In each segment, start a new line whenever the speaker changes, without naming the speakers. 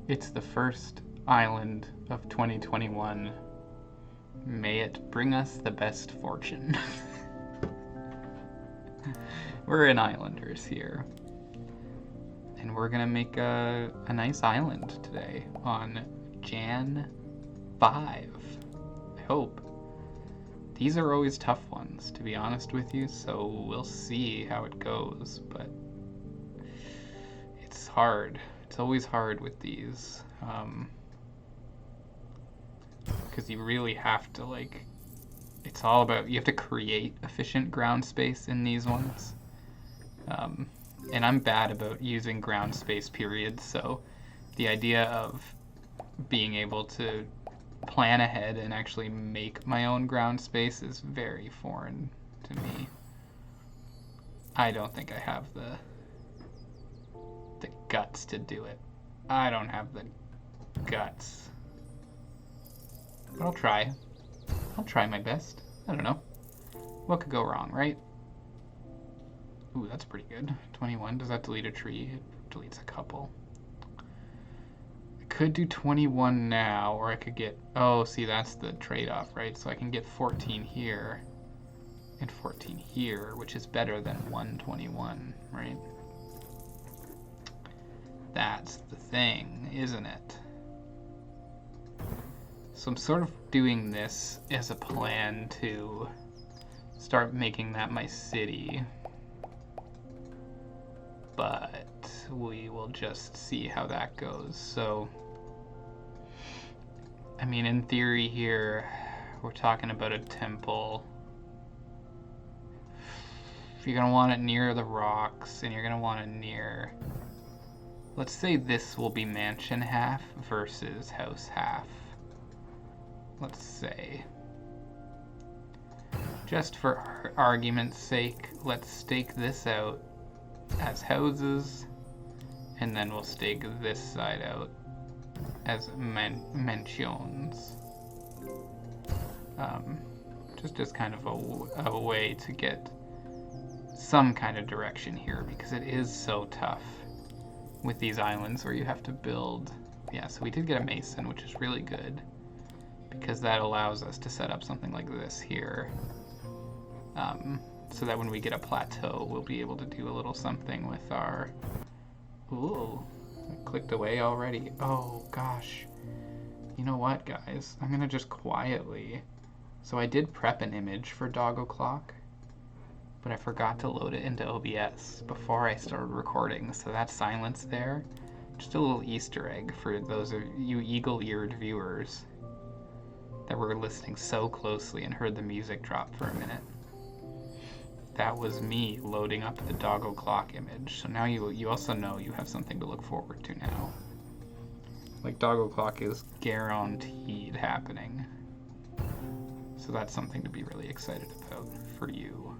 It's the first island of 2021. May it bring us the best fortune. We're in Islanders here. And we're gonna make a nice island today on Jan 5. I hope. These are always tough ones, to be honest with you, so we'll see how it goes, but it's hard. It's always hard with these. Because you really have to, it's all about, you have to create efficient ground space in these ones. And I'm bad about using ground space periods, so the idea of being able to plan ahead and actually make my own ground space is very foreign to me. I don't think I have the guts to do it. I don't have the guts. But I'll try. I'll try my best. I don't know. What could go wrong, right? Ooh, that's pretty good. 21. Does that delete a tree? It deletes a couple. I could do 21 now, or I could get... Oh, see, that's the trade-off, right? So I can get 14 here and 14 here, which is better than 121, right? That's the thing, isn't it? So I'm sort of doing this as a plan to start making that my city. But we will just see how that goes. So, I mean, in theory here, we're talking about a temple. You're going to want it near the rocks, and you're going to want it near... Let's say this will be mansion half versus house half. Let's say. Just for argument's sake, let's stake this out as houses, and then we'll stake this side out as mansions. Just as kind of a way to get some kind of direction here, because it is so tough with these islands where you have to build. Yeah, so we did get a mason, which is really good, because that allows us to set up something like this here. So that when we get a plateau, we'll be able to do a little something with our... Ooh, I clicked away already. Oh, gosh. You know what, guys? I'm going to just quietly... So I did prep an image for Doggo Clock, but I forgot to load it into OBS before I started recording, so that silence there, just a little Easter egg for those of you eagle-eared viewers that were listening so closely and heard the music drop for a minute. That was me loading up the Doggo Clock image. So now you also know you have something to look forward to now. Like, Doggo Clock is guaranteed happening. So that's something to be really excited about for you.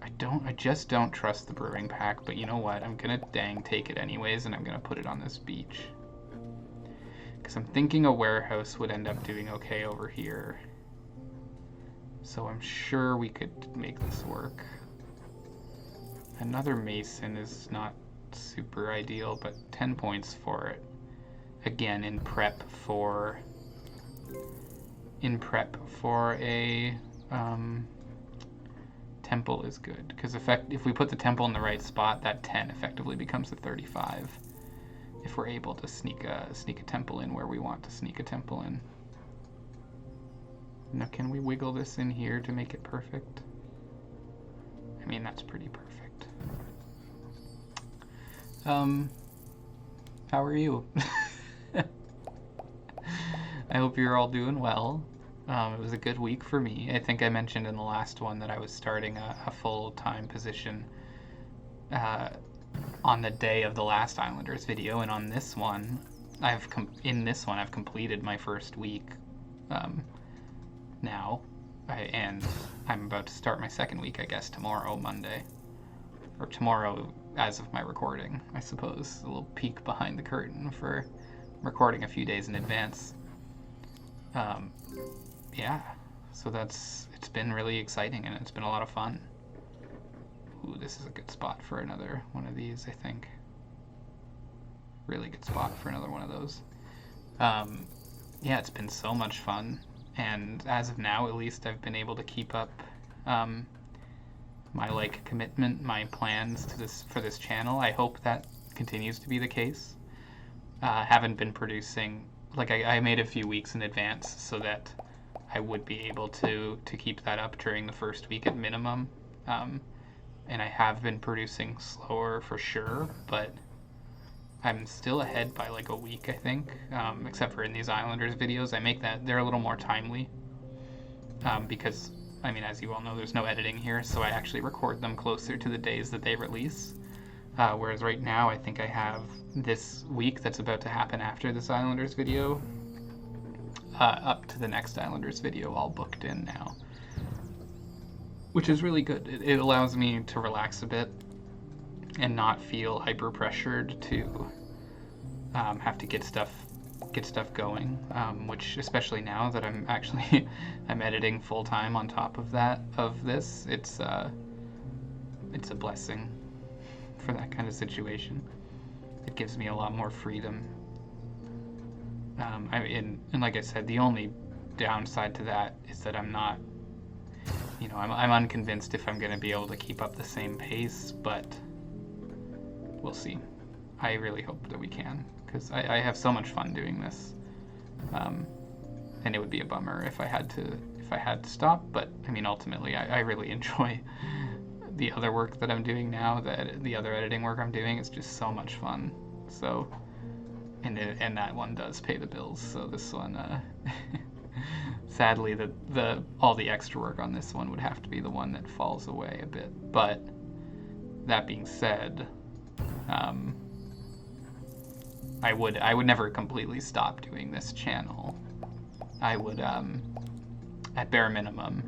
I just don't trust the brewing pack, but you know what? I'm gonna dang take it anyways, and I'm gonna put it on this beach. Because I'm thinking a warehouse would end up doing okay over here. So I'm sure we could make this work. Another mason is not super ideal, but 10 points for it. Again, in prep for a temple is good, because if we put the temple in the right spot, that 10 effectively becomes a 35. If we're able to sneak a temple in where we want to sneak a temple in. Now, can we wiggle this in here to make it perfect? I mean, that's pretty perfect. How are you? I hope you're all doing well. It was a good week for me. I think I mentioned in the last one that I was starting a full-time position on the day of the last Islanders video, and on this one, I've completed my first week now, and I'm about to start my second week, I guess, tomorrow, Monday, or tomorrow as of my recording, I suppose. A little peek behind the curtain for recording a few days in advance. Yeah, so it's been really exciting, and it's been a lot of fun. Ooh, this is a good spot for another one of these, I think. really good spot for another one of those. Yeah, it's been so much fun, and as of now, at least, I've been able to keep up my like commitment, my plans to this for this channel. I hope that continues to be the case. Haven't been producing, like I made a few weeks in advance so that I would be able to keep that up during the first week at minimum. And I have been producing slower for sure, but I'm still ahead by like a week, I think, except for in these Islanders videos. I make that, they're a little more timely, because, I mean, as you all know, there's no editing here, so I actually record them closer to the days that they release. Whereas right now, I think I have this week that's about to happen after this Islanders video, up to the next Islanders video all booked in now. Which is really good. It allows me to relax a bit and not feel hyper pressured to have to get stuff going, which, especially now that I'm actually I'm editing full time on top of this, it's a blessing for that kind of situation. It gives me a lot more freedom. And like I said, the only downside to that is that I'm not, you know, I'm unconvinced if I'm going to be able to keep up the same pace, but we'll see. I really hope that we can, because I have so much fun doing this, and it would be a bummer if I had to stop. But I mean, ultimately, I really enjoy the other work that I'm doing now. The other editing work I'm doing is just so much fun. So, and that one does pay the bills. So this one, sadly, all the extra work on this one would have to be the one that falls away a bit. But that being said, I would never completely stop doing this channel. I would, at bare minimum,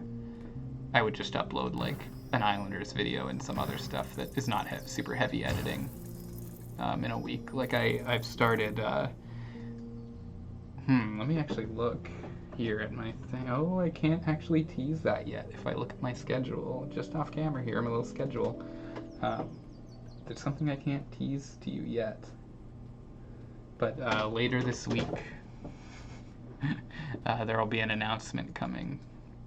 I would just upload like an Islanders video and some other stuff that is not super heavy editing in a week. Like I've started, let me actually look here at my thing. Oh, I can't actually tease that yet. If I look at my schedule, just off camera here, my little schedule, there's something I can't tease to you yet. But later this week, there will be an announcement coming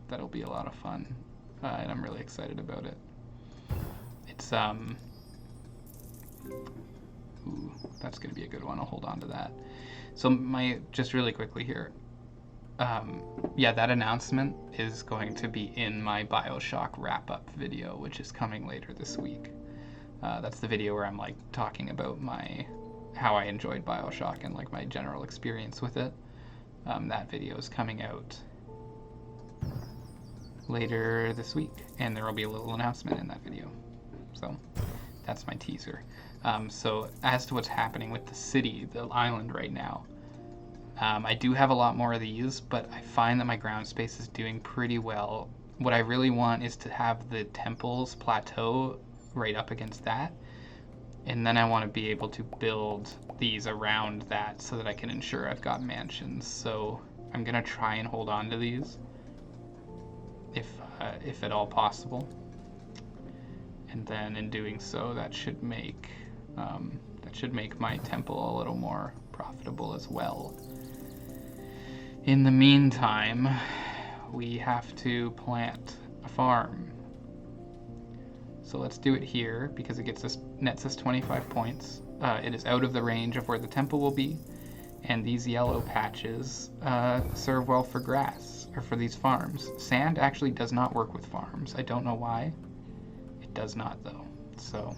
that'll be a lot of fun, and I'm really excited about it. It's, ooh, that's going to be a good one. I'll hold on to that. So just really quickly here, yeah, that announcement is going to be in my BioShock wrap-up video, which is coming later this week. That's the video where I'm like talking about how I enjoyed BioShock and like my general experience with it. That video is coming out later this week, and there will be a little announcement in that video. So that's my teaser. So as to what's happening with the city, the island right now, I do have a lot more of these, but I find that my ground space is doing pretty well. What I really want is to have the temples plateau right up against that, and then I want to be able to build these around that so that I can ensure I've got mansions. So I'm gonna try and hold on to these if at all possible, and then in doing so, that should make my temple a little more profitable as well. In the meantime, we have to plant a farm. So let's do it here because it nets us 25 points. It is out of the range of where the temple will be, and these yellow patches serve well for grass, or for these farms. Sand actually does not work with farms. I don't know why. It does not, though. So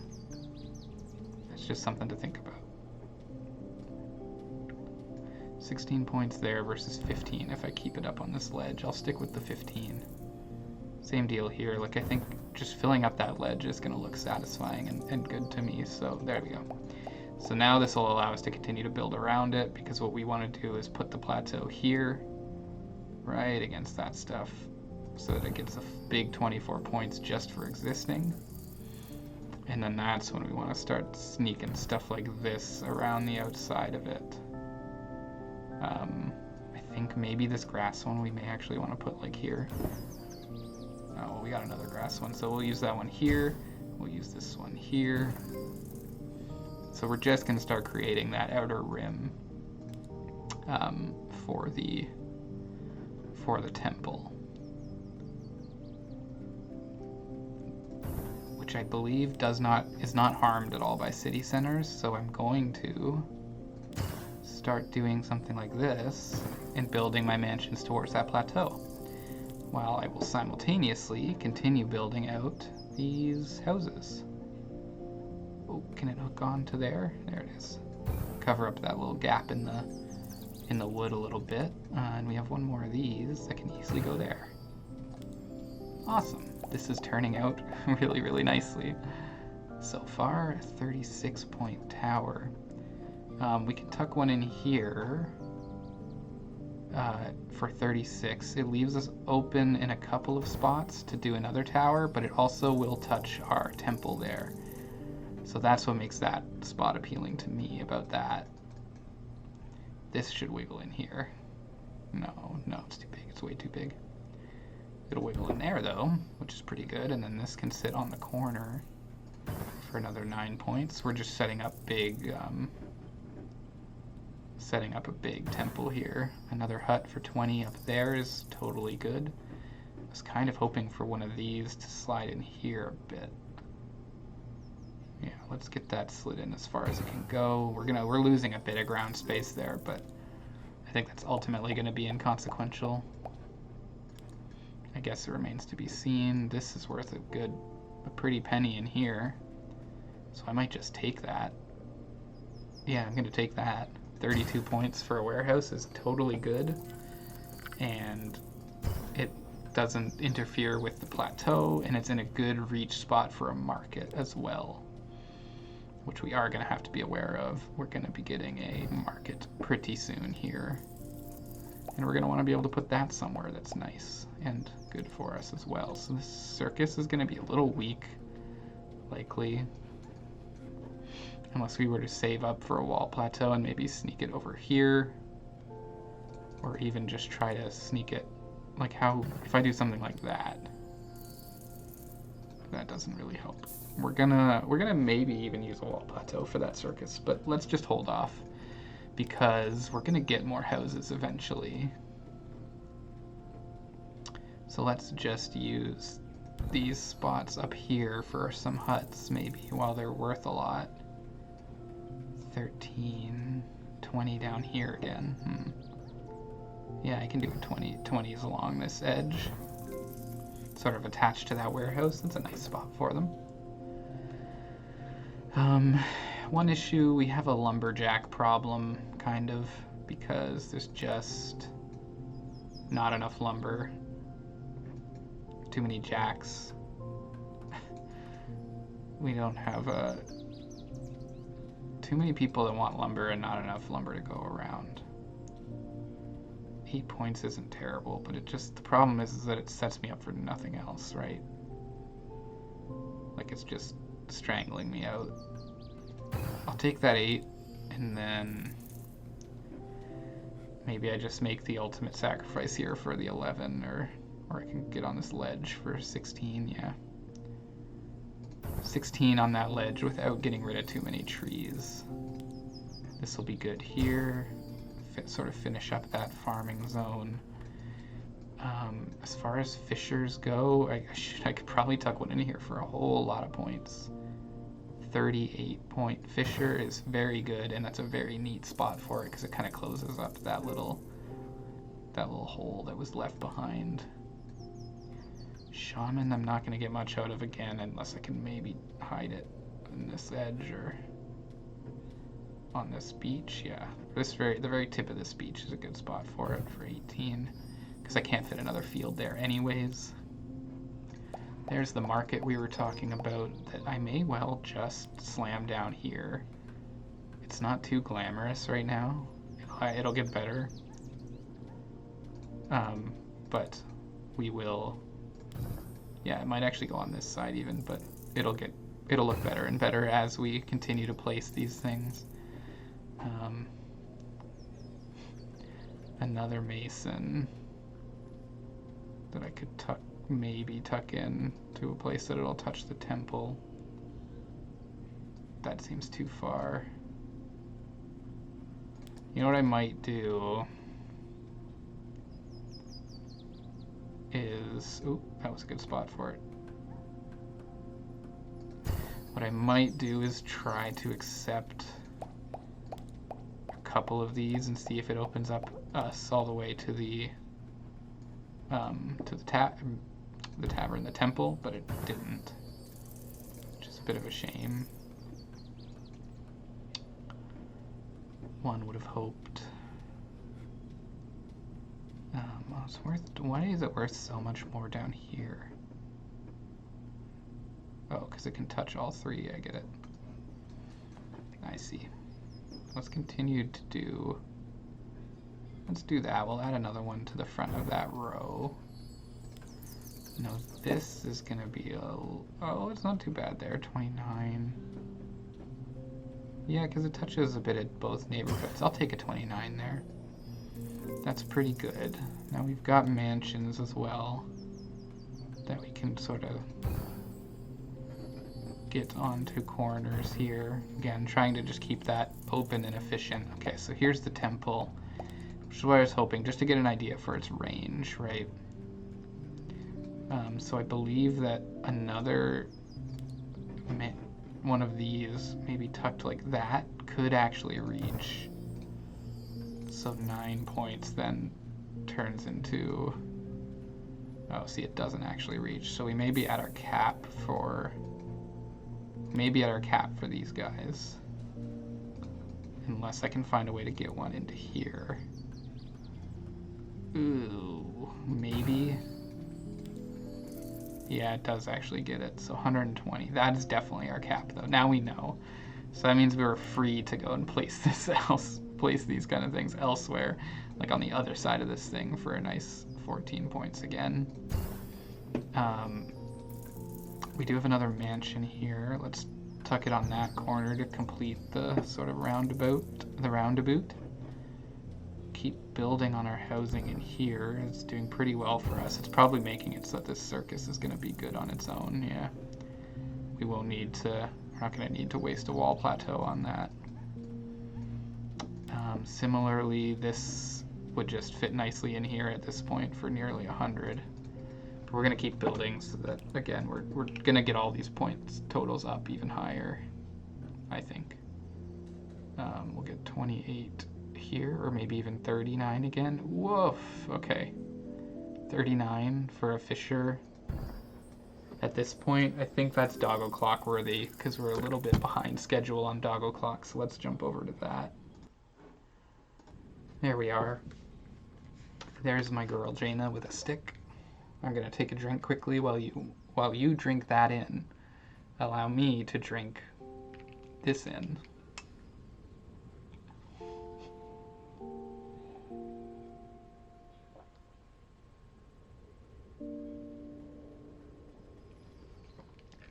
that's just something to think about. 16 points there versus 15 if I keep it up on this ledge. I'll stick with the 15. Same deal here. Like, I think just filling up that ledge is going to look satisfying and good to me. So there we go. So now this will allow us to continue to build around it, because what we want to do is put the plateau here, right against that stuff, so that it gets a big 24 points just for existing. And then that's when we want to start sneaking stuff like this around the outside of it. I think maybe this grass one we may actually want to put like here. Oh, well, we got another grass one, so we'll use that one here. We'll use this one here. So we're just going to start creating that outer rim for the temple, which I believe is not harmed at all by city centers. So I'm going to start doing something like this and building my mansions towards that plateau, while I will simultaneously continue building out these houses. Oh, can it hook on to there? There it is. Cover up that little gap in the wood a little bit, and we have one more of these that can easily go there. Awesome. This is turning out really, really nicely. So far, a 36-point tower. We can tuck one in here for 36. It leaves us open in a couple of spots to do another tower, but it also will touch our temple there. So that's what makes that spot appealing to me about that. This should wiggle in here. No, it's too big. It's way too big. It'll wiggle in there though, which is pretty good. And then this can sit on the corner for another 9 points. We're just setting up a big temple here. Another hut for 20 up there is totally good. I was kind of hoping for one of these to slide in here a bit. Yeah, let's get that slid in as far as it can go. We're losing a bit of ground space there, but I think that's ultimately going to be inconsequential. I guess it remains to be seen. This is worth a pretty penny in here, so I might just take that. Yeah, I'm going to take that. 32 points for a warehouse is totally good, and it doesn't interfere with the plateau, and it's in a good reach spot for a market as well, which we are going to have to be aware of. We're going to be getting a market pretty soon here, and we're going to want to be able to put that somewhere that's nice and good for us as well. So this circus is going to be a little weak, likely, unless we were to save up for a wall plateau and maybe sneak it over here, or even just try to sneak it, like if I do something like that. That doesn't really help. We're gonna maybe even use a wall plateau for that circus, but let's just hold off because we're gonna get more houses eventually. So let's just use these spots up here for some huts maybe while they're worth a lot. 13, 20 down here again. Yeah, I can do 20s along this edge. Sort of attached to that warehouse. That's a nice spot for them. One issue, we have a lumberjack problem, kind of, because there's just not enough lumber. Too many jacks. We don't have too many people that want lumber and not enough lumber to go around. 8 points isn't terrible, but the problem is that it sets me up for nothing else, right? Like, it's just strangling me out. I'll take that 8, and then maybe I just make the ultimate sacrifice here for the 11, or I can get on this ledge for 16, yeah. 16 on that ledge without getting rid of too many trees. This will be good here. Sort of finish up that farming zone. As far as fishers go, I could probably tuck one in here for a whole lot of points. 38-point fisher is very good, and that's a very neat spot for it because it kind of closes up that little hole that was left behind. Shaman, I'm not going to get much out of again unless I can maybe hide it in this edge or on this beach. Yeah, the very tip of this beach is a good spot for it for 18 because I can't fit another field there anyways. There's the market we were talking about that I may well just slam down here. It's not too glamorous right now. It'll get better. But we will. Yeah, it might actually go on this side even, but it'll look better and better as we continue to place these things. Another mason that I could tuck in to a place that it'll touch the temple. that seems too far. You know what I might do is... Oop, that was a good spot for it. What I might do is try to accept a couple of these and see if it opens up us all the way to the tavern, the temple, but it didn't, which is a bit of a shame. One would have hoped. It's worth. Why is it worth so much more down here? Oh, because it can touch all three. I get it. I see. Let's continue to do. Let's do that. We'll add another one to the front of that row. No, this is gonna be a. Oh, it's not too bad there. 29. Yeah, because it touches a bit at both neighborhoods. I'll take a 29 there. That's pretty good. Now we've got mansions as well that we can sort of get onto corners here. Again, trying to just keep that open and efficient. Okay, so here's the temple, which is what I was hoping, just to get an idea for its range, right? So I believe that another one of these, maybe tucked like that, could actually reach. So 9 points then turns into... Oh, see, it doesn't actually reach. So we may be at our cap for... Maybe at our cap for these guys. Unless I can find a way to get one into here. Ooh, maybe. Yeah, it does actually get it. So 120. That is definitely our cap, though. Now we know. So that means we were free to go and place these kind of things elsewhere, like on the other side of this thing for a nice 14 points again. We do have another mansion here. Let's tuck it on that corner to complete the sort of roundabout. Keep building on our housing in here. It's doing pretty well for us. It's probably making it so that this circus is going to be good on its own. Yeah, we won't need to. We're not going to need to waste a wall plateau on that. Similarly, this would just fit nicely in here at this point for nearly 100. But we're going to keep building so that, again, we're going to get all these points totals up even higher, I think. We'll get 28 here, or maybe even 39 again. Woof! Okay. 39 for a fisher. At this point, I think that's doggo clock worthy, because we're a little bit behind schedule on doggo clock, so let's jump over to that. There we are. There's my girl Jaina with a stick. I'm gonna take a drink quickly while you drink that in. Allow me to drink this in.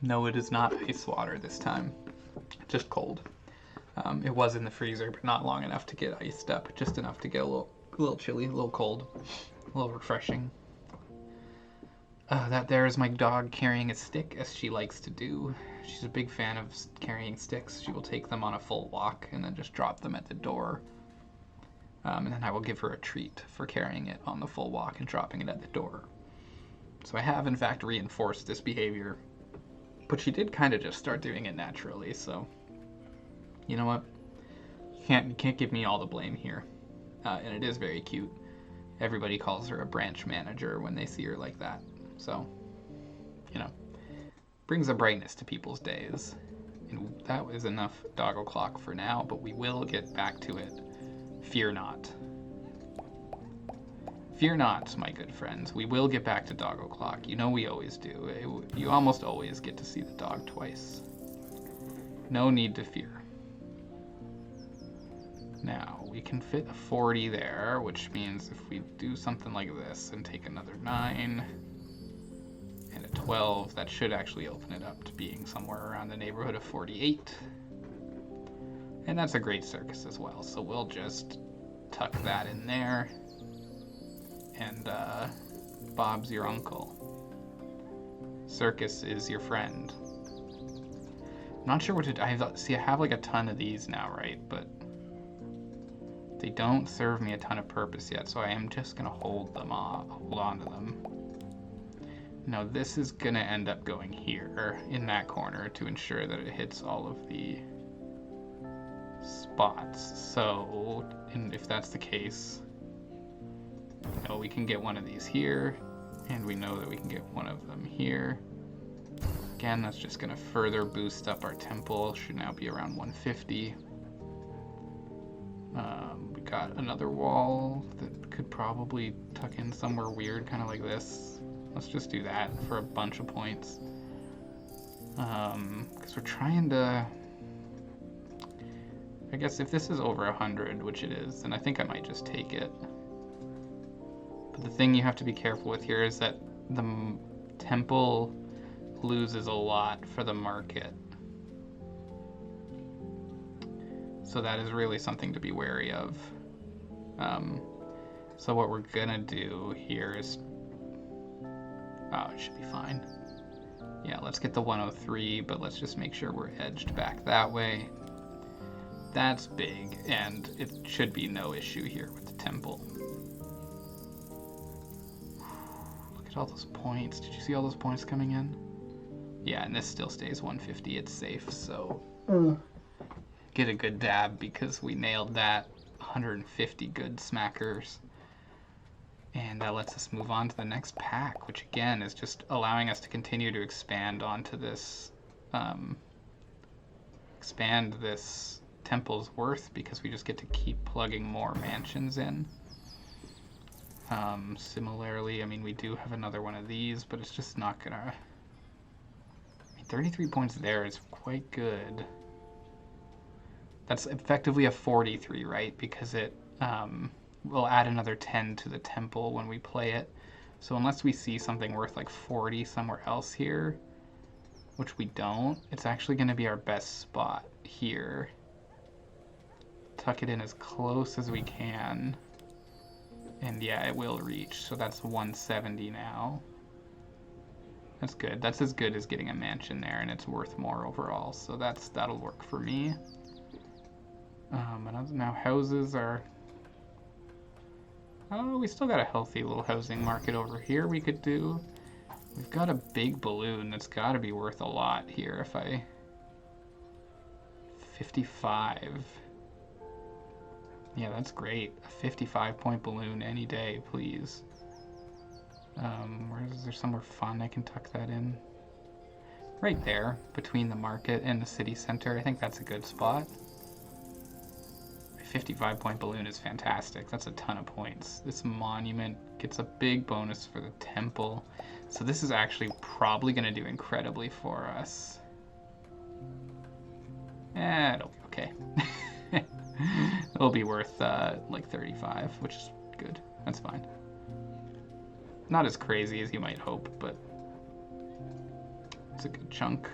No, it is not ice water this time. Just cold. It was in the freezer, but not long enough to get iced up. Just enough to get a little chilly, a little cold, a little refreshing. That there is my dog carrying a stick, as she likes to do. She's a big fan of carrying sticks. She will take them on a full walk and then just drop them at the door. And then I will give her a treat for carrying it on the full walk and dropping it at the door. So I have, in fact, reinforced this behavior. But she did kind of just start doing it naturally, so... You know what? You can't give me all the blame here. And it is very cute. Everybody calls her a branch manager when they see her like that. So, you know, brings a brightness to people's days. And that was enough doggo clock for now, but we will get back to it. Fear not. Fear not, my good friends. We will get back to doggo clock. You know we always do. You almost always get to see the dog twice. No need to fear. Now, we can fit a 40 there, which means if we do something like this and take another 9 and a 12, that should actually open it up to being somewhere around the neighborhood of 48. And that's a great circus as well, so we'll just tuck that in there. And Bob's your uncle. Circus is your friend. not sure what to do. I have like a ton of these now, right? But they don't serve me a ton of purpose yet, so I am just gonna hold on to them. Now this is gonna end up going here in that corner to ensure that it hits all of the spots. So, and if that's the case, you know, we can get one of these here, and we know that we can get one of them here. Again, that's just going to further boost up our temple. Should now be around 150. We got another wall that could probably tuck in somewhere weird, kind of like this. Let's just do that for a bunch of points. Because we're trying to... I guess if this is over 100, which it is, then I think I might just take it. But the thing you have to be careful with here is that the temple loses a lot for the market. So that is really something to be wary of. So what we're gonna do here is... Oh, it should be fine. Yeah, let's get the 103, but let's just make sure we're edged back that way. That's big, and it should be no issue here with the temple. Look at all those points. Did you see all those points coming in? Yeah, and this still stays 150. It's safe, so get a good dab because we nailed that. 150 good smackers. And that lets us move on to the next pack, which again is just allowing us to continue to expand onto this, expand this temple's worth because we just get to keep plugging more mansions in. Similarly, I mean, we do have another one of these, but it's just not gonna... 33 points there is quite good. That's effectively a 43, right? Because it will add another 10 to the temple when we play it. So unless we see something worth like 40 somewhere else here, which we don't, it's actually going to be our best spot here. Tuck it in as close as we can. And yeah, it will reach. So that's 170 now. That's good. That's as good as getting a mansion there, and it's worth more overall. So that'll work for me. And now houses are... Oh, we still got a healthy little housing market over here we could do. We've got a big balloon that's got to be worth a lot here if I... 55. Yeah, that's great. A 55-point balloon any day, please. Is there somewhere fun I can tuck that in? Right there, between the market and the city center. I think that's a good spot. A 55-point balloon is fantastic. That's a ton of points. This monument gets a big bonus for the temple. So this is actually probably going to do incredibly for us. It'll be okay. It'll be worth like 35, which is good. That's fine. Not as crazy as you might hope, but it's a good chunk.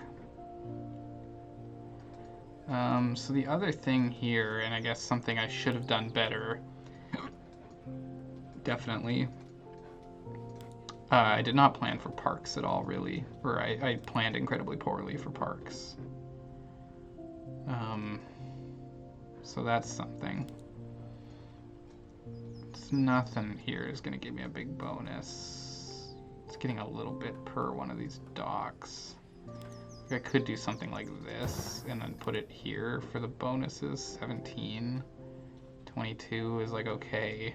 So the other thing here, and I guess something I should have done better, definitely, I did not plan for parks at all, really, or I planned incredibly poorly for parks. So that's something. Nothing here is going to give me a big bonus. It's getting a little bit per one of these docks. I could do something like this and then put it here for the bonuses. 17, 22 is like okay.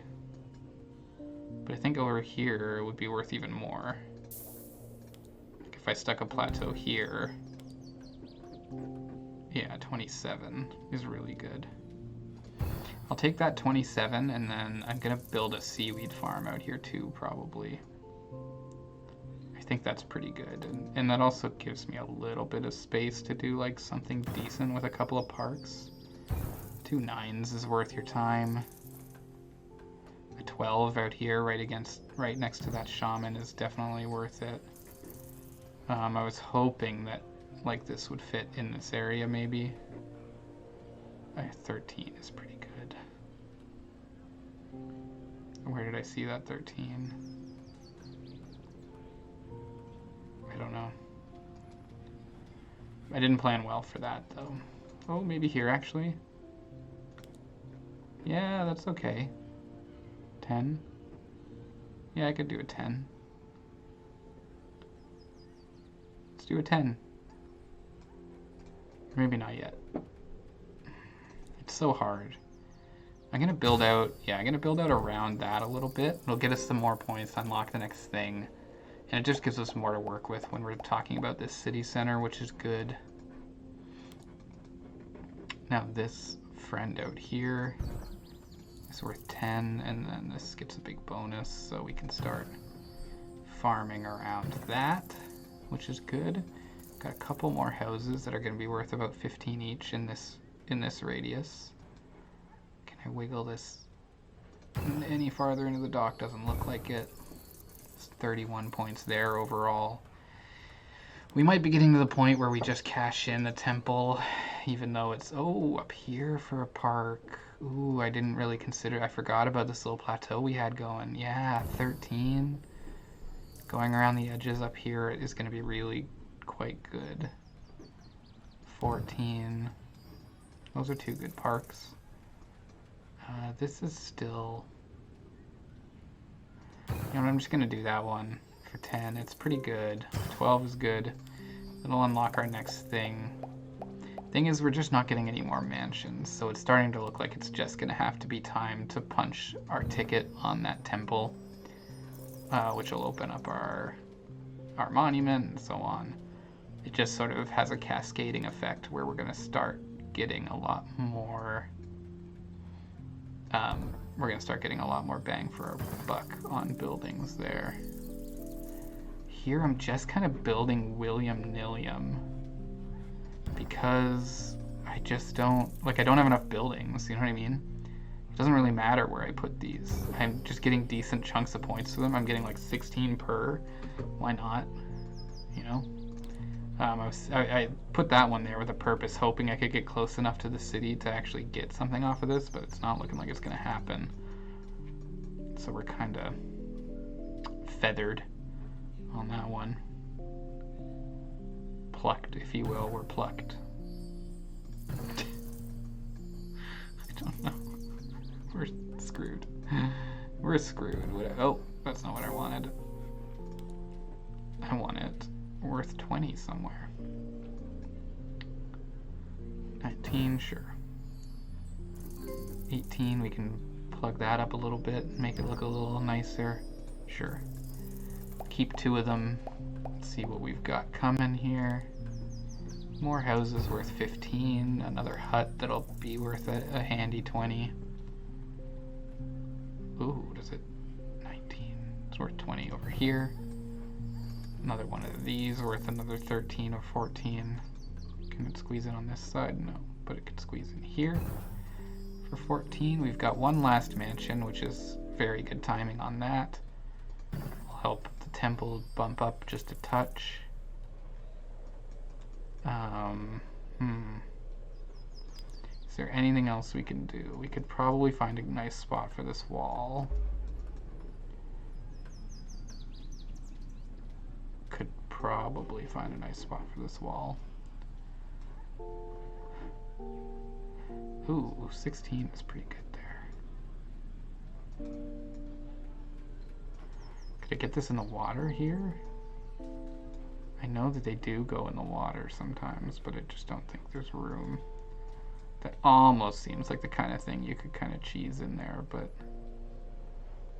But I think over here it would be worth even more. Like if I stuck a plateau here. Yeah, 27 is really good. I'll take that 27, and then I'm going to build a seaweed farm out here too, probably. I think that's pretty good. And that also gives me a little bit of space to do like something decent with a couple of parks. 2 9s is worth your time. A 12 out here right next to that shaman is definitely worth it. I was hoping that like this would fit in this area maybe. 13 is pretty good. Where did I see that 13? I don't know. I didn't plan well for that, though. Oh, maybe here, actually. Yeah, that's okay. 10. Yeah, I could do a 10. Let's do a 10. Maybe not yet. It's so hard. I'm gonna build out, I'm gonna build out around that a little bit. It'll get us some more points, unlock the next thing. And it just gives us more to work with when we're talking about this city center, which is good. Now this friend out here is worth 10, and then this gets a big bonus, so we can start farming around that, which is good. Got a couple more houses that are going to be worth about 15 each in this radius. Can I wiggle this any farther into the dock? Doesn't look like it. It's 31 points there overall. We might be getting to the point where we just cash in the temple, even though it's, up here for a park. Ooh, I didn't really consider, I forgot about this little plateau we had going. Yeah, 13. Going around the edges up here is going to be really quite good. 14. Those are two good parks. This is still... You know, I'm just going to do that one for 10. It's pretty good. 12 is good. It'll unlock our next thing. Thing is, we're just not getting any more mansions, so it's starting to look like it's just going to have to be time to punch our ticket on that temple, which will open up our monument and so on. It just sort of has a cascading effect where we're going to start getting a lot more bang for our buck on buildings there. Here I'm just kind of building William Nilliam because I just don't, I don't have enough buildings, you know what I mean? It doesn't really matter where I put these. I'm just getting decent chunks of points for them. I'm getting like 16 per. Why not? You know? I put that one there with a purpose, hoping I could get close enough to the city to actually get something off of this, but it's not looking like it's going to happen. So we're kind of feathered on that one. Plucked, if you will. We're plucked. I don't know. We're screwed. We're screwed. Oh, that's not what I wanted. I want it worth 20 somewhere. 19, sure. 18, we can plug that up a little bit, make it look a little nicer. Sure. Keep 2 of them. Let's see what we've got coming here. More houses worth 15. Another hut that'll be worth a handy 20. Ooh, what is it? 19. It's worth 20 over here. Another one of these worth another 13 or 14. Can it squeeze in on this side? No, but it could squeeze in here. For 14, we've got one last mansion, which is very good timing on that. Will help the temple bump up just a touch. Is there anything else we can do? We could probably find a nice spot for this wall. Could probably find a nice spot for this wall. Ooh, 16 is pretty good there. Could I get this in the water here? I know that they do go in the water sometimes, but I just don't think there's room. That almost seems like the kind of thing you could kind of cheese in there, but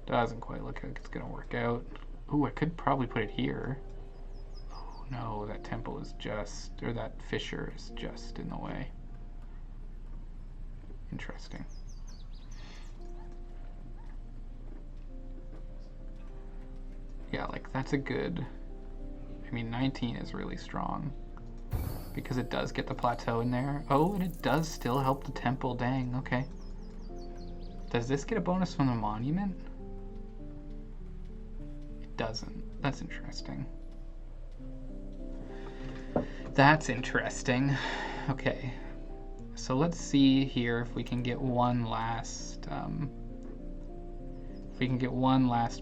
doesn't quite look like it's gonna work out. Ooh, I could probably put it here. Oh no, that temple is just, or that fissure is just in the way. Interesting. Yeah, like that's a good, I mean 19 is really strong because it does get the plateau in there. Oh, and it does still help the temple, dang, okay. Does this get a bonus from the monument? It doesn't. That's interesting. That's interesting. Okay. So let's see here if we can get one last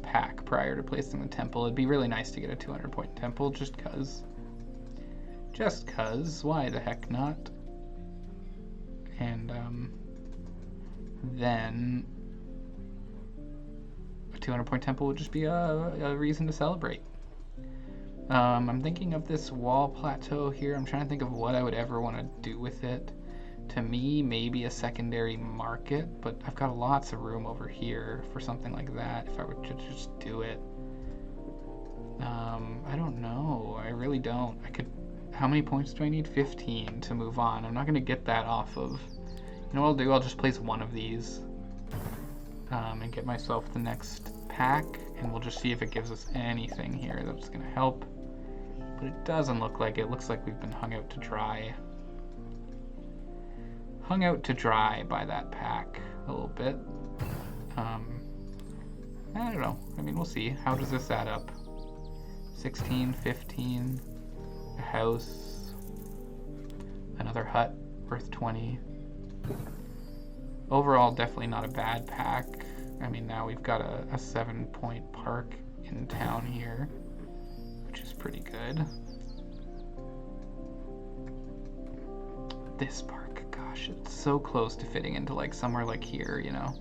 pack prior to placing the temple. It'd be really nice to get a 200 point temple just Just 'cause, why the heck not? And then a 200-point temple would just be a reason to celebrate. I'm thinking of this wall plateau here. I'm trying to think of what I would ever want to do with it. To me, maybe a secondary market, but I've got lots of room over here for something like that if I would just do it. I don't know. I really don't. I could. How many points do I need? 15 to move on. I'm not going to get that off of... You know what I'll do? I'll just place one of these and get myself the next pack, and we'll just see if it gives us anything here that's going to help. But it doesn't look like it. It looks like we've been hung out to dry. Hung out to dry by that pack a little bit. I don't know. I mean, we'll see. How does this add up? 16, 15, a house, another hut worth 20. Overall, definitely not a bad pack. I mean, now we've got a 7-point park in town here, which is pretty good. This park, gosh, it's so close to fitting into like somewhere like here, you know?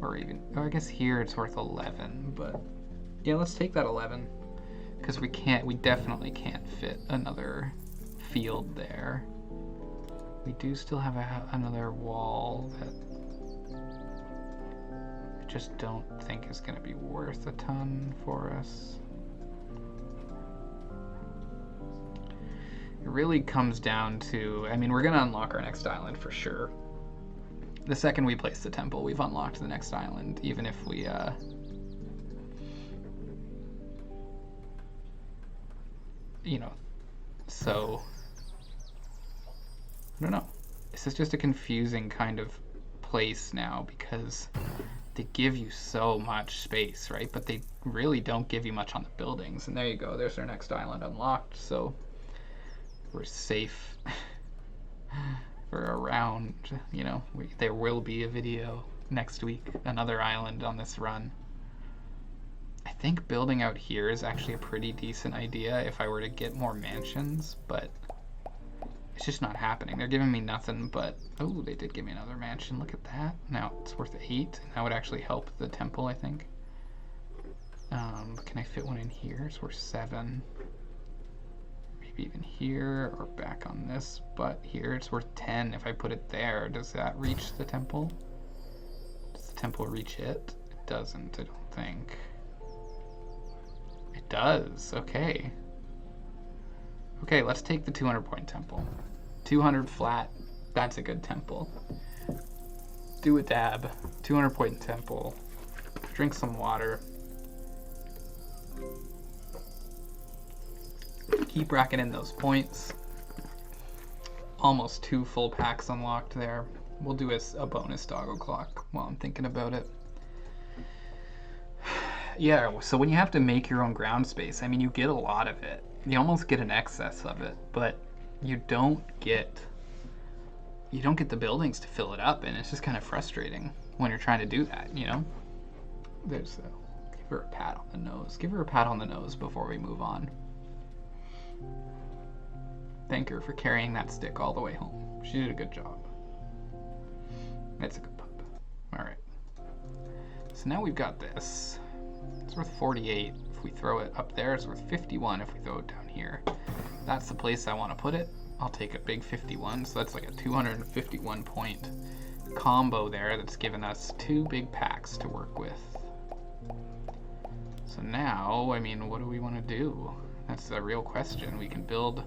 Or even, I guess here it's worth 11, but yeah, let's take that 11. Because we definitely can't fit another field there. We do still have another wall that I just don't think is going to be worth a ton for us. It really comes down to, I mean, we're going to unlock our next island for sure. The second we place the temple, we've unlocked the next island, even if we, you know, so, I don't know. This is just a confusing kind of place now because they give you so much space, right? But they really don't give you much on the buildings. And there you go, there's our next island unlocked, so we're safe for a round, you know. There will be a video next week, another island on this run. I think building out here is actually a pretty decent idea if I were to get more mansions, but it's just not happening. They're giving me nothing but... Oh, they did give me another mansion. Look at that. Now it's worth 8, and that would actually help the temple, I think. Can I fit one in here? It's worth 7. Maybe even here or back on this, but here it's worth 10. If I put it there, does that reach the temple? Does the temple reach it? It doesn't, I don't think. It does. Okay. Okay, let's take the 200-point temple. 200 flat. That's a good temple. Do a dab. 200-point temple. Drink some water. Keep racking in those points. Almost 2 full packs unlocked there. We'll do a bonus doggo clock while I'm thinking about it. Yeah, so when you have to make your own ground space, I mean, you get a lot of it. You almost get an excess of it, but you don't get the buildings to fill it up, and it's just kind of frustrating when you're trying to do that, you know? Give her a pat on the nose. Give her a pat on the nose before we move on. Thank her for carrying that stick all the way home. She did a good job. That's a good pup. Alright. So now we've got this. It's worth 48 if we throw it up there. It's worth 51 if we throw it down here. That's the place I want to put it. I'll take a big 51. So that's like a 251 point combo there that's given us 2 big packs to work with. So now, I mean, what do we want to do? That's the real question. We can build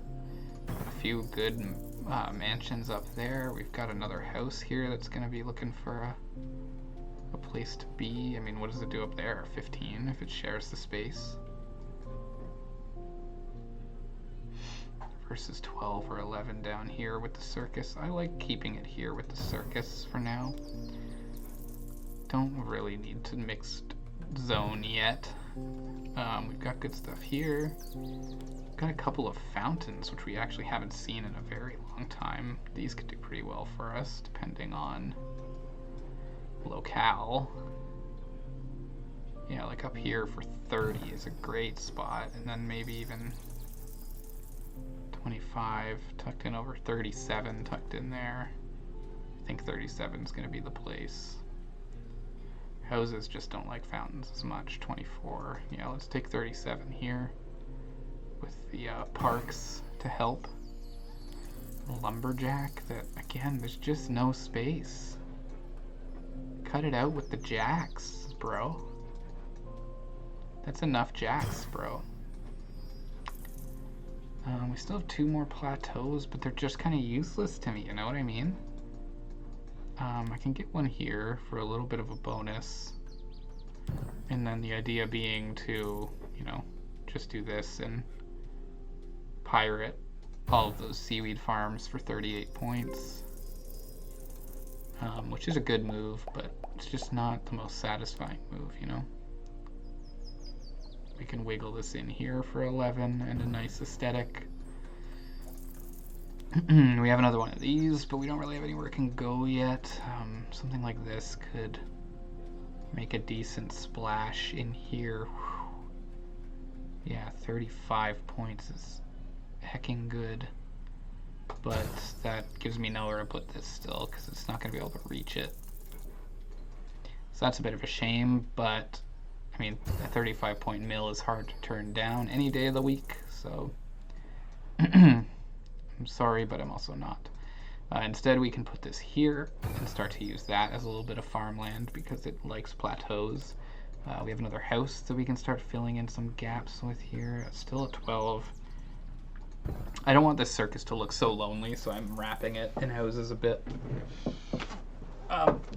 a few good mansions up there. We've got another house here that's going to be looking for a place to be. I mean, what does it do up there? 15 if it shares the space. Versus 12 or 11 down here with the circus. I like keeping it here with the circus for now. Don't really need to mixed zone yet. We've got good stuff here. We've got a couple of fountains, which we actually haven't seen in a very long time. These could do pretty well for us, depending on locale. Yeah, like up here for 30 is a great spot, and then maybe even 25 tucked in over 37 tucked in there. I think 37 is going to be the place. Houses just don't like fountains as much. 24. Yeah, let's take 37 here with the parks to help. Lumberjack, that again, there's just no space. Cut it out with the jacks, bro. That's enough jacks, bro. We still have 2 more plateaus, but they're just kind of useless to me, you know what I mean? I can get one here for a little bit of a bonus. And then the idea being to, you know, just do this and pirate all of those seaweed farms for 38 points. Which is a good move, but it's just not the most satisfying move, you know? We can wiggle this in here for 11 and a nice aesthetic. We have another one of these, but we don't really have anywhere it can go yet. Something like this could make a decent splash in here. Whew. Yeah, 35 points is hecking good. But that gives me nowhere to put this still, because it's not going to be able to reach it. So that's a bit of a shame, but I mean, a 35 point mill is hard to turn down any day of the week, so I'm sorry, but I'm also not. Instead, we can put this here and start to use that as a little bit of farmland because it likes plateaus. We have another house that we can start filling in some gaps with here. It's still at 12. I don't want this circus to look so lonely, so I'm wrapping it in houses a bit.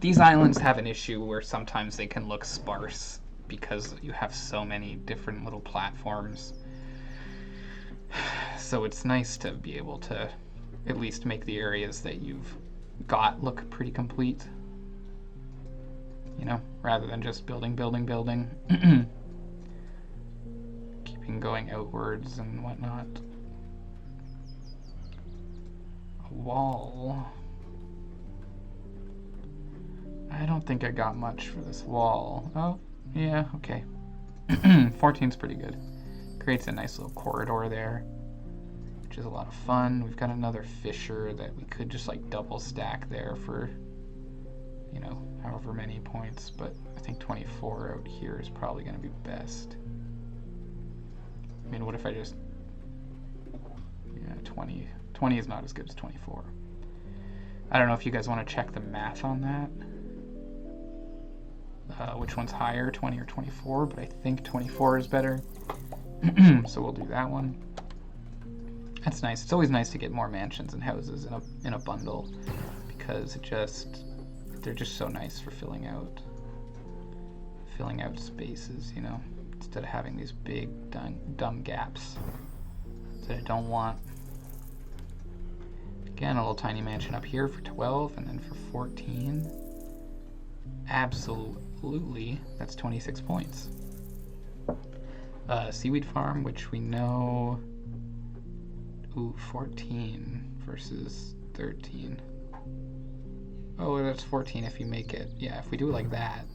These islands have an issue where sometimes they can look sparse because you have so many different little platforms. So it's nice to be able to at least make the areas that you've got look pretty complete. You know, rather than just building. Keeping going outwards and whatnot. A wall. I don't think I got much for this wall. Oh, yeah, okay. 14's pretty good. Creates a nice little corridor there, which is a lot of fun. We've got another fissure that we could just like double stack there for, you know, however many points, but I think 24 out here is probably going to be best. I mean, what if I just, yeah, 20 is not as good as 24. I don't know if you guys want to check the math on that. Which one's higher, 20 or 24, but I think 24 is better. So we'll do that one. That's nice. It's always nice to get more mansions and houses in a bundle because they're just so nice for filling out spaces, you know, instead of having these big dumb gaps that I don't want. Again, a little tiny mansion up here for 12, and then for 14, absolutely, that's 26 points. Seaweed farm, which we know, ooh, 14 versus 13. Oh, that's 14 if you make it. Yeah, if we do it like that,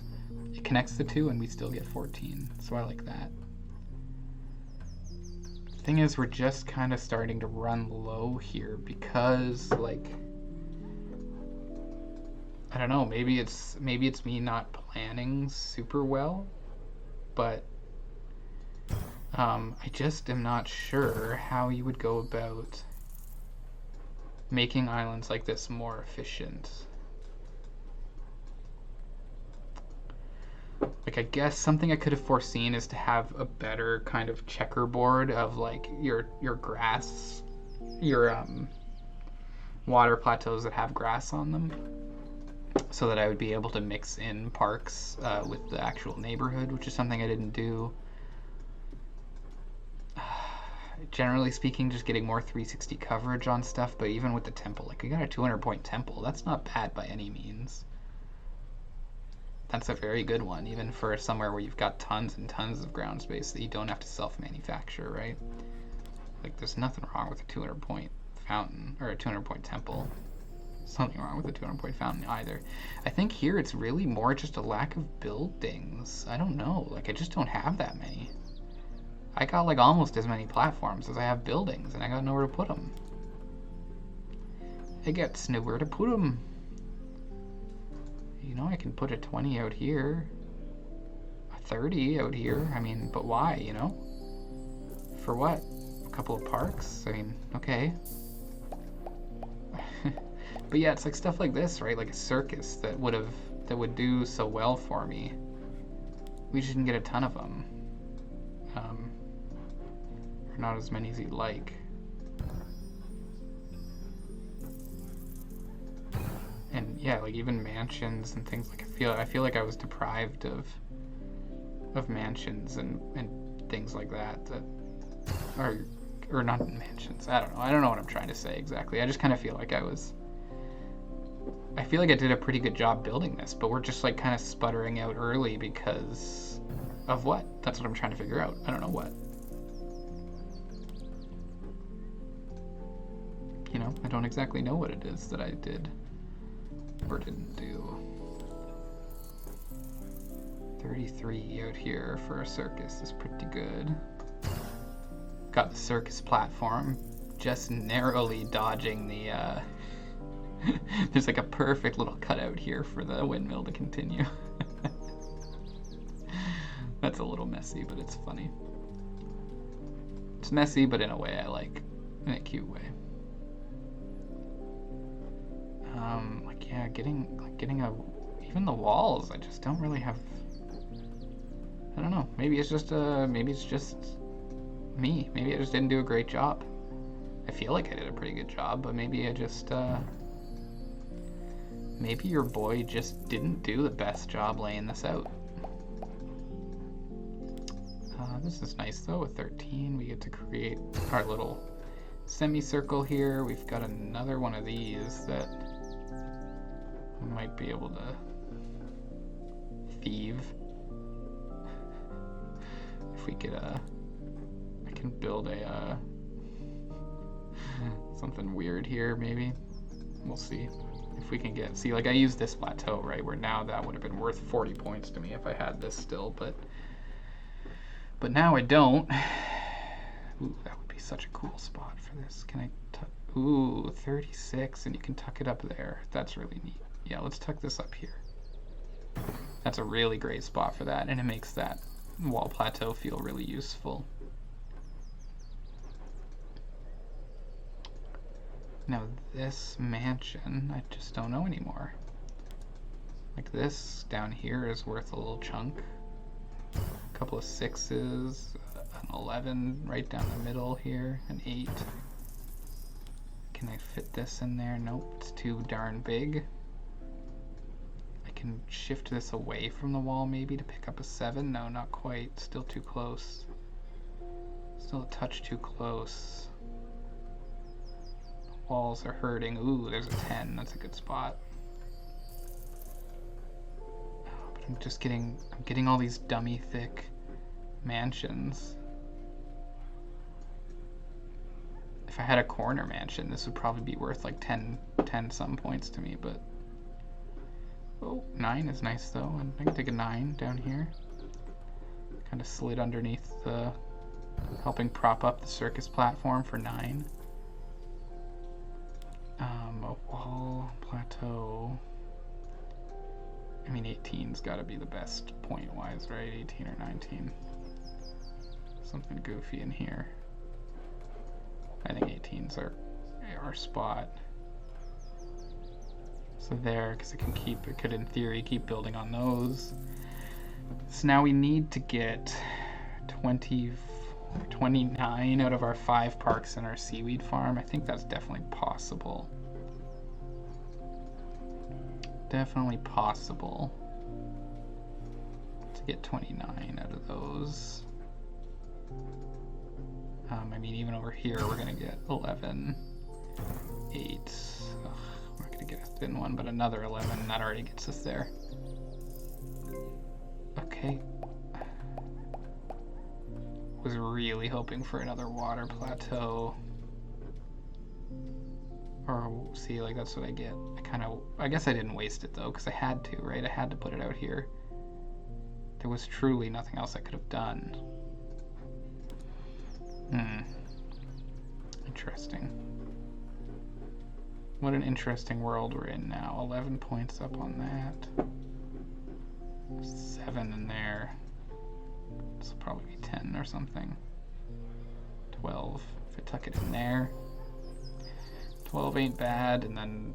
it connects the two and we still get 14. So I like that. The thing is, we're just kind of starting to run low here because, like, I don't know, maybe it's me not planning super well, but I just am not sure how you would go about making islands like this more efficient. Like, I guess something I could have foreseen is to have a better kind of checkerboard of like your grass, your water plateaus that have grass on them, so that I would be able to mix in parks with the actual neighborhood, which is something I didn't do. Generally speaking, just getting more 360 coverage on stuff, but even with the temple, like, we got a 200 point temple. That's not bad by any means. That's a very good one, even for somewhere where you've got tons and tons of ground space that you don't have to self-manufacture, right? Like, there's nothing wrong with a 200 point fountain, or a 200 point temple. Something wrong with a 200 point fountain either. I think here it's really more just a lack of buildings. I don't know, like, I just don't have that many. I got like almost as many platforms as I have buildings, and I got nowhere to put them. I got nowhere to put them. You know, I can put a 20 out here, a 30 out here. I mean, but why, you know? For what? A couple of parks? I mean, okay. But yeah, it's like stuff like this, right? Like a circus that would do so well for me. We just didn't get a ton of them. Or not as many as you'd like. And yeah, like even mansions and things, like I feel like I was deprived of mansions and things like that or not mansions. I don't know what I'm trying to say exactly. I just kind of feel like I feel like I did a pretty good job building this, but we're just like kind of sputtering out early because of what? That's what I'm trying to figure out. I don't know what. You know, I don't exactly know what it is that I did or didn't do. 33 out here for a circus is pretty good. Got the circus platform, just narrowly dodging the there's like a perfect little cutout here for the windmill to continue. That's a little messy, but it's funny. It's messy, but in a way I like, in a cute way. Like yeah, getting even the walls, I just don't really have. I don't know. Maybe it's just me. Maybe I just didn't do a great job. I feel like I did a pretty good job, but maybe I just maybe your boy just didn't do the best job laying this out. This is nice though. With 13, we get to create our little semicircle here. We've got another one of these that we might be able to thieve. If we could, I can build a, something weird here, maybe. We'll see. If we can get, see, like I used this plateau, right, where now that would have been worth 40 points to me if I had this still, but now I don't. Ooh, that would be such a cool spot for this. Can I tuck, ooh, 36, and you can tuck it up there. That's really neat. Yeah, let's tuck this up here. That's a really great spot for that, and it makes that wall plateau feel really useful. Now this mansion, I just don't know anymore. Like this down here is worth a little chunk. A couple of 6s, an 11 right down the middle here, an 8. Can I fit this in there? Nope, it's too darn big. I can shift this away from the wall maybe to pick up a 7. No, not quite. Still too close. Still a touch too close. Walls are hurting. Ooh, there's a 10. That's a good spot. Oh, but I'm getting all these dummy thick mansions. If I had a corner mansion, this would probably be worth like 10 some points to me, but oh, 9 is nice though, and I can take a 9 down here. Kind of slid underneath the, helping prop up the circus platform for 9. A wall plateau. I mean, 18's got to be the best point-wise, right? 18 or 19. Something goofy in here. I think 18's our spot. So there, because it could in theory keep building on those. So now we need to get 29 out of our 5 parks in our seaweed farm. I think that's definitely possible. Definitely possible to get 29 out of those. I mean, even over here, we're gonna get 11, 8. Ugh, we're not gonna get a thin one, but another 11. That already gets us there. Okay. Was really hoping for another water plateau. Or see, like that's what I get. I guess I didn't waste it though, because I had to, right? I had to put it out here. There was truly nothing else I could have done. Interesting. What an interesting world we're in now. 11 points up on that. 7 in there. This will probably be 10 or something. 12 if I tuck it in there. 12 ain't bad, and then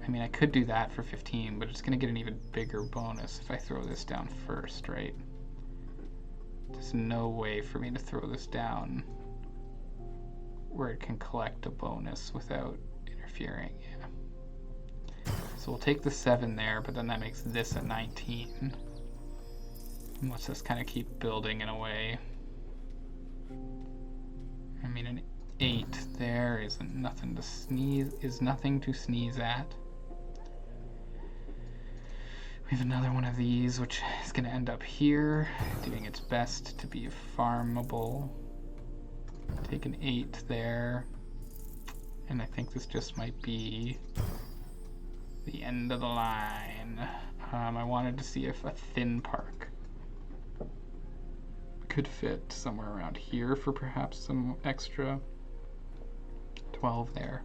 I mean I could do that for 15, but it's gonna get an even bigger bonus if I throw this down first, right? There's no way for me to throw this down where it can collect a bonus without interfering. Yeah. So we'll take the 7 there, but then that makes this a 19. And lets us kind of keep building in a way. I mean, an 8 there isn't nothing to sneeze at. We have another one of these, which is going to end up here, doing its best to be farmable. Take an 8 there, and I think this just might be the end of the line. I wanted to see if a thin park could fit somewhere around here for perhaps some extra. 12 there.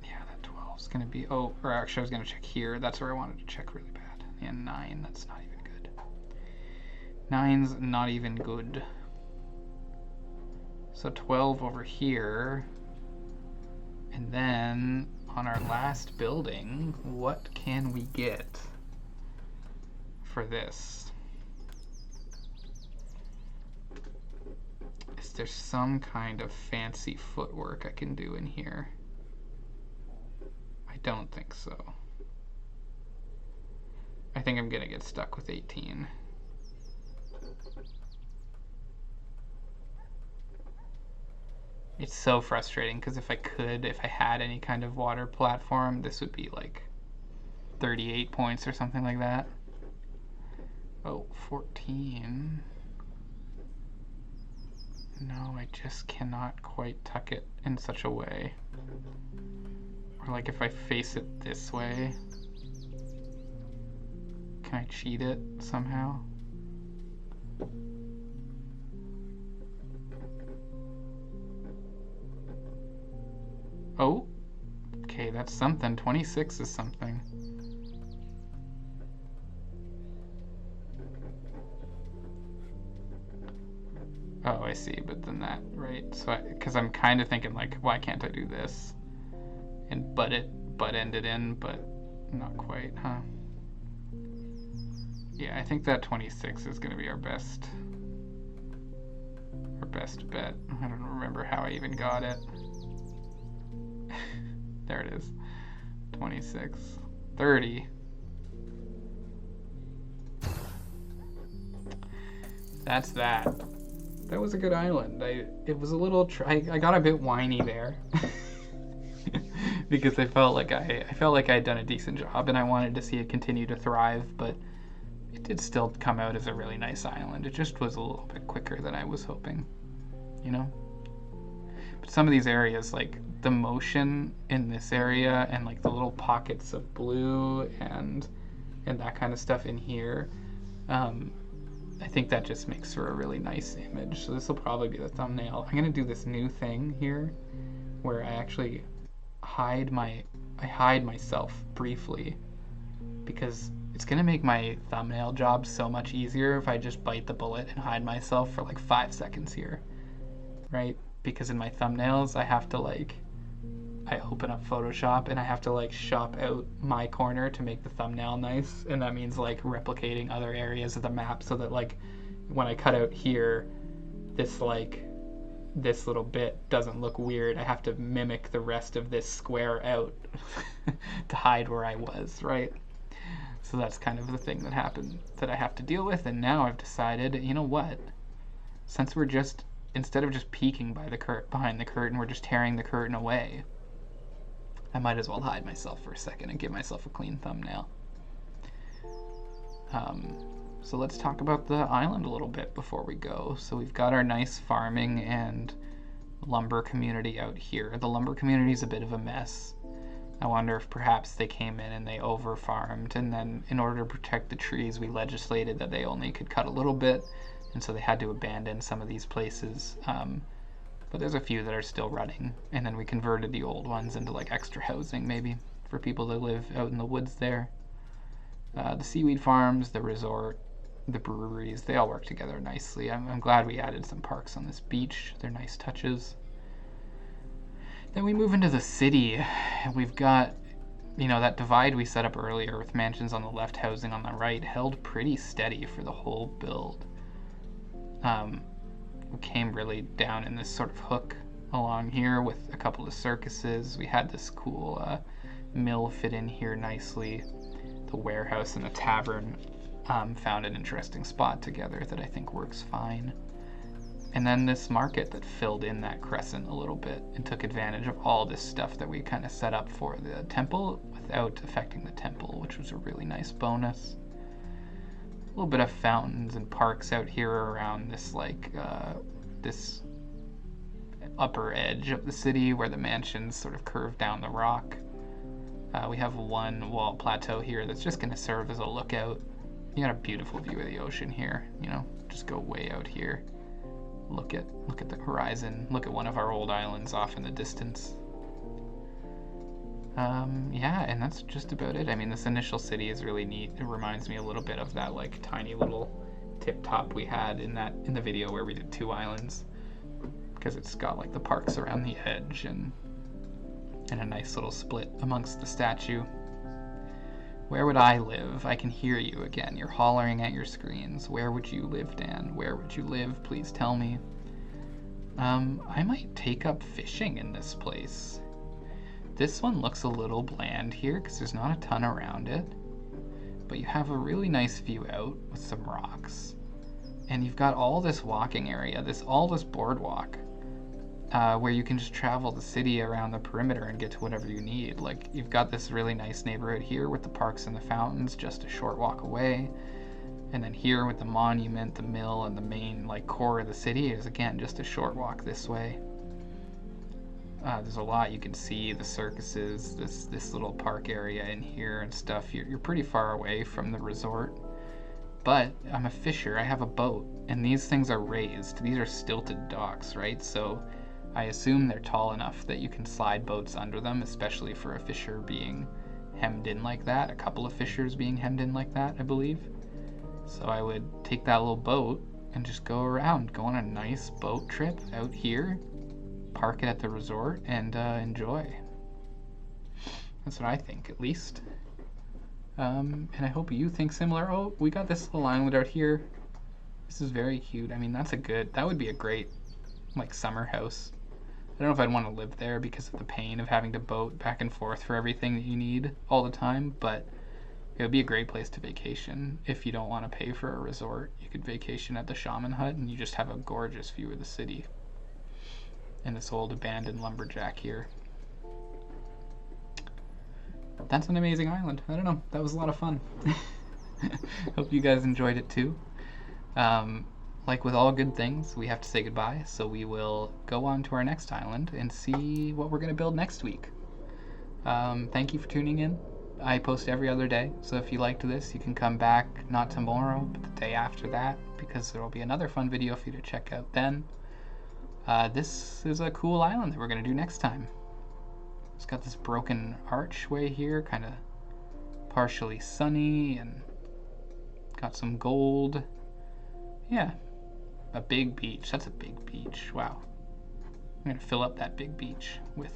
Yeah, that 12 is going to be, oh, or actually I was going to check here. That's where I wanted to check really bad. And 9, that's not even good. 9's not even good. So 12 over here. And then on our last building, what can we get for this? Is there some kind of fancy footwork I can do in here? I don't think so. I think I'm gonna get stuck with 18. It's so frustrating because if I had any kind of water platform, this would be like 38 points or something like that. Oh, 14. No, I just cannot quite tuck it in such a way. Or like if I face it this way, can I cheat it somehow? Oh, okay, that's something. 26 is something. Oh, I see, but then that, right? So, because I'm kind of thinking like, why can't I do this? And butt end it in, but not quite, huh? Yeah, I think that 26 is going to be our best bet. I don't remember how I even got it. There it is. 26. 30. That's that. That was a good island. It was a little I got a bit whiny there. Because I felt like I had done a decent job and I wanted to see it continue to thrive, but it did still come out as a really nice island. It just was a little bit quicker than I was hoping, you know? But some of these areas, like the motion in this area and like the little pockets of blue and that kind of stuff in here, I think that just makes for a really nice image. So this will probably be the thumbnail. I'm gonna do this new thing here where I actually hide myself briefly, because it's gonna make my thumbnail job so much easier if I just bite the bullet and hide myself for like 5 seconds here, right? Because in my thumbnails I open up Photoshop and I have to like shop out my corner to make the thumbnail nice, and that means like replicating other areas of the map so that like when I cut out here, this little bit doesn't look weird. I have to mimic the rest of this square out to hide where I was, right? So that's kind of the thing that happened that I have to deal with, and now I've decided, you know what? Since we're just, instead of just peeking behind the curtain, we're just tearing the curtain away. I might as well hide myself for a second and give myself a clean thumbnail. So let's talk about the island a little bit before we go. So we've got our nice farming and lumber community out here. The lumber community is a bit of a mess I wonder if perhaps they came in and they over-farmed, and then in order to protect the trees, we legislated that they only could cut a little bit, and so they had to abandon some of these places. But there's a few that are still running, and then we converted the old ones into like extra housing maybe for people that live out in the woods there. The seaweed farms, the resort, the breweries, they all work together nicely. I'm glad we added some parks on this beach. They're nice touches. Then we move into the city, and we've got, that divide we set up earlier with mansions on the left, housing on the right, held pretty steady for the whole build. We came really down in this sort of hook along here with a couple of circuses. We had this cool mill fit in here nicely. The warehouse and the tavern found an interesting spot together that I think works fine. And then this market that filled in that crescent a little bit and took advantage of all this stuff that we kind of set up for the temple without affecting the temple, which was a really nice bonus. A little bit of fountains and parks out here around this this upper edge of the city where the mansions sort of curve down the rock. We have one wall plateau here that's just going to serve as a lookout. You got a beautiful view of the ocean here, just go way out here. Look at the horizon. Look at one of our old islands off in the distance. Yeah, and that's just about it. I mean, this initial city is really neat. It reminds me a little bit of that like tiny little tip top we had in the video where we did 2 islands, because it's got like the parks around the edge and a nice little split amongst the statue. Where would I live? I can hear you again. You're hollering at your screens. Where would you live, Dan? Where would you live? Please tell me. I might take up fishing in this place. This one looks a little bland here because there's not a ton around it. But you have a really nice view out with some rocks. And you've got all this walking area, all this boardwalk, where you can just travel the city around the perimeter and get to whatever you need. Like, you've got this really nice neighborhood here with the parks and the fountains just a short walk away. And then here with the monument, the mill, and the main core of the city is again just a short walk this way. There's a lot you can see, the circuses, this little park area in here and stuff. You're pretty far away from the resort. But I'm a fisher, I have a boat, and these things are raised. These are stilted docks, right? So I assume they're tall enough that you can slide boats under them, especially for a fisher being hemmed in like that. A couple of fishers being hemmed in like that, I believe. So I would take that little boat and just go around, go on a nice boat trip out here, park it at the resort, and enjoy. That's what I think, at least. And I hope you think similar. Oh, we got this little island out here. This is very cute. I mean, that would be a great, summer house. I don't know if I'd want to live there because of the pain of having to boat back and forth for everything that you need all the time, but it would be a great place to vacation. If you don't want to pay for a resort, you could vacation at the shaman hut and you just have a gorgeous view of the city. And this old abandoned lumberjack here. That's an amazing island. I don't know. That was a lot of fun. Hope you guys enjoyed it too. Like with all good things, we have to say goodbye, so we will go on to our next island and see what we're going to build next week. Thank you for tuning in. I post every other day, so if you liked this, you can come back, not tomorrow, but the day after that, because there will be another fun video for you to check out then. This is a cool island that we're going to do next time. It's got this broken archway here, kind of partially sunny, and got some gold. Yeah, a big beach. That's a big beach. Wow. I'm going to fill up that big beach with,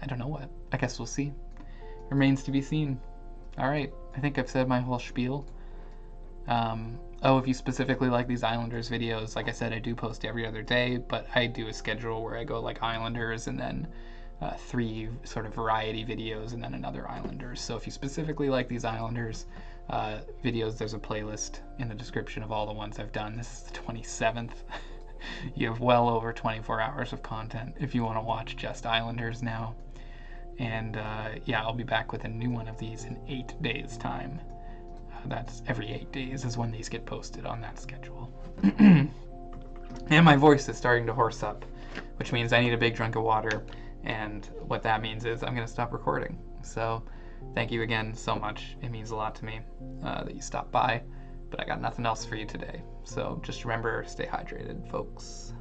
I don't know what. I guess we'll see. Remains to be seen. Alright, I think I've said my whole spiel. Oh, if you specifically like these Islanders videos, like I said, I do post every other day, but I do a schedule where I go Islanders and then 3 sort of variety videos and then another Islanders. So if you specifically like these Islanders videos, there's a playlist in the description of all the ones I've done. This is the 27th. You have well over 24 hours of content if you want to watch just Islanders now. And yeah, I'll be back with a new one of these in 8 days' time. That's every 8 days is when these get posted on that schedule. And my voice is starting to hoarse up, which means I need a big drink of water. And what that means is I'm going to stop recording. So thank you again so much. It means a lot to me that you stopped by. But I got nothing else for you today. So just remember, stay hydrated, folks.